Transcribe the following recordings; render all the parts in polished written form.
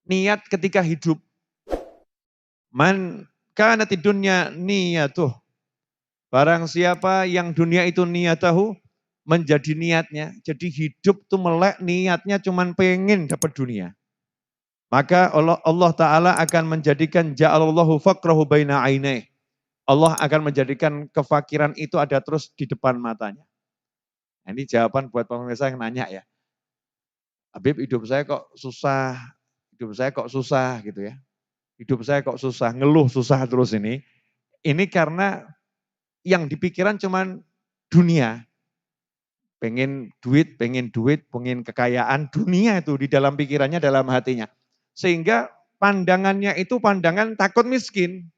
niat ketika hidup. Man kanatid dunya niyatuh. Barang siapa yang dunia itu niyatahu, menjadi niatnya. Jadi hidup tuh melek niatnya cuman pengen dapat dunia. Maka Allah Ta'ala akan menjadikan ja'alallahu faqrahu baina aineh. Allah akan menjadikan kefakiran itu ada terus di depan matanya. Nah, ini jawaban buat pemirsa yang nanya ya. Habib, hidup saya kok susah, hidup saya kok susah gitu ya. Hidup saya kok susah, ngeluh susah terus ini. Ini karena yang dipikiran cuman dunia. Pengen duit, pengen kekayaan, dunia itu di dalam pikirannya, dalam hatinya. Sehingga pandangannya itu pandangan takut miskin.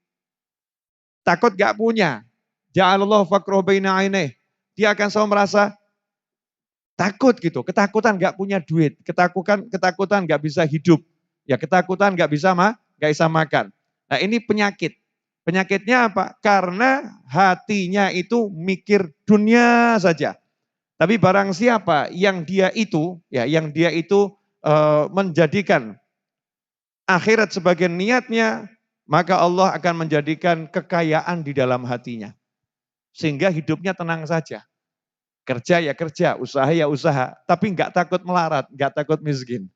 Takut gak punya. Ja'alallahu faqrahu baina aineh. Dia akan selalu merasa takut gitu, ketakutan gak punya duit, ketakutan gak bisa hidup, ya ketakutan gak bisa makan. Nah ini penyakit. Penyakitnya apa? Karena hatinya itu mikir dunia saja. Tapi barang siapa yang dia itu, menjadikan akhirat sebagai niatnya, maka Allah akan menjadikan kekayaan di dalam hatinya. Sehingga hidupnya tenang saja. Kerja ya kerja, usaha ya usaha, tapi nggak takut melarat, nggak takut miskin.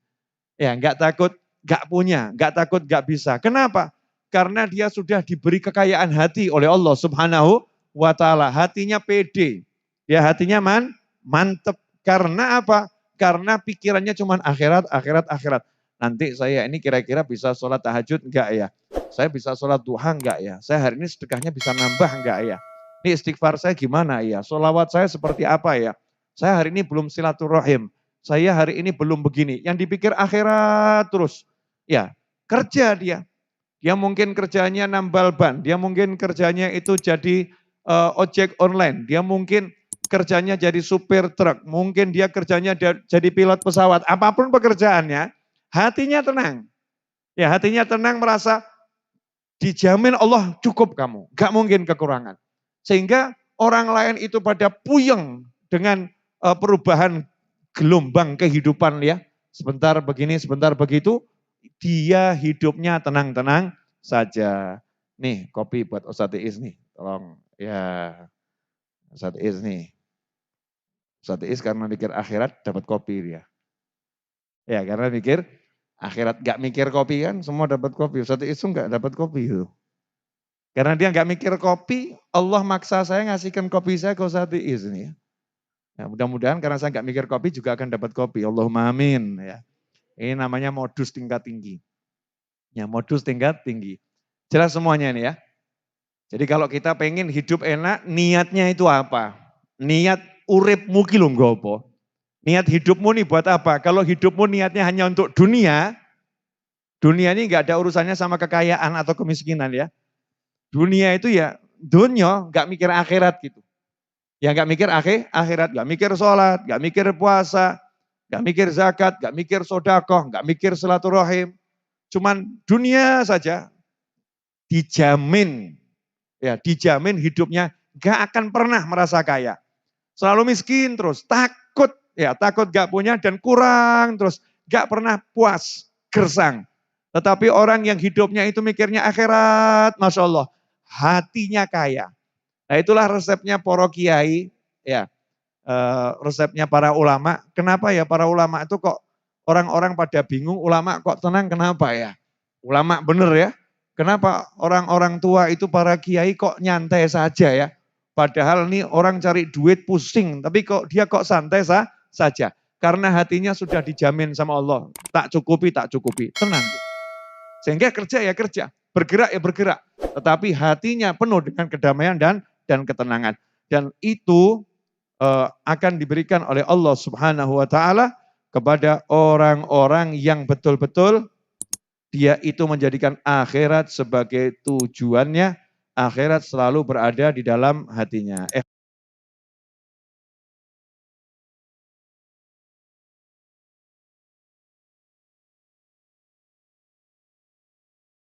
Ya, nggak takut nggak punya, nggak takut nggak bisa. Kenapa? Karena dia sudah diberi kekayaan hati oleh Allah Subhanahu wa taala. Hatinya pede. Ya, hatinya mantep. Karena apa? Karena pikirannya cuma akhirat, akhirat, akhirat. Nanti saya ini kira-kira bisa sholat tahajud enggak ya? Saya bisa sholat duha enggak ya? Saya hari ini sedekahnya bisa nambah enggak ya? Ini istighfar saya gimana ya? Sholawat saya seperti apa ya? Saya hari ini belum silaturahim. Saya hari ini belum begini. Yang dipikir akhirat terus. Ya, kerja dia. Dia mungkin kerjanya nambal ban. Dia mungkin kerjanya itu jadi ojek online. Dia mungkin kerjanya jadi supir truk. Mungkin dia kerjanya jadi pilot pesawat. Apapun pekerjaannya, hatinya tenang. Ya, hatinya tenang, merasa dijamin Allah cukup kamu. Gak mungkin kekurangan. Sehingga orang lain itu pada puyeng dengan perubahan gelombang kehidupan ya. Sebentar begini, sebentar begitu. Dia hidupnya tenang-tenang saja. Nih kopi buat Ustadz Iis nih. Tolong ya Ustadz Iis nih. Ustadz Iis karena mikir akhirat dapat kopi dia. Ya karena mikir akhirat, gak mikir kopi kan semua dapat kopi. Ustadz Iis tuh gak dapat kopi itu. Karena dia nggak mikir kopi, Allah maksa saya ngasihkan kopi saya ke Ustadz Iis ini ya. Ya, mudah-mudahan karena saya nggak mikir kopi juga akan dapat kopi. Allahumma amin ya. Ini namanya modus tingkat tinggi. Ya, modus tingkat tinggi. Jelas semuanya ini ya. Jadi kalau kita pengen hidup enak, niatnya itu apa? Niat uripmu ki lho nggopo. Niat hidupmu nih buat apa? Kalau hidupmu niatnya hanya untuk dunia, dunia ini nggak ada urusannya sama kekayaan atau kemiskinan ya. Dunia itu ya dunia, nggak mikir akhirat gitu. Ya nggak mikir akhirat, nggak mikir sholat, nggak mikir puasa, nggak mikir zakat, nggak mikir sodakoh, nggak mikir silaturahim. Cuman dunia saja, dijamin, ya dijamin hidupnya nggak akan pernah merasa kaya. Selalu miskin terus, takut, ya takut nggak punya dan kurang terus, nggak pernah puas, gersang. Tetapi orang yang hidupnya itu mikirnya akhirat, Masya Allah, hatinya kaya. Nah itulah resepnya para kiai, ya resepnya para ulama. Kenapa ya para ulama itu kok orang-orang pada bingung, ulama kok tenang, kenapa ya? Ulama bener ya, kenapa orang-orang tua itu para kiai kok nyantai saja ya? Padahal nih orang cari duit pusing, tapi kok dia kok santai saja. Karena hatinya sudah dijamin sama Allah, tak cukupi, tenang. Sehingga kerja ya kerja, bergerak ya bergerak. Tetapi hatinya penuh dengan kedamaian dan ketenangan. Dan itu akan diberikan oleh Allah Subhanahu wa taala kepada orang-orang yang betul-betul dia itu menjadikan akhirat sebagai tujuannya, akhirat selalu berada di dalam hatinya.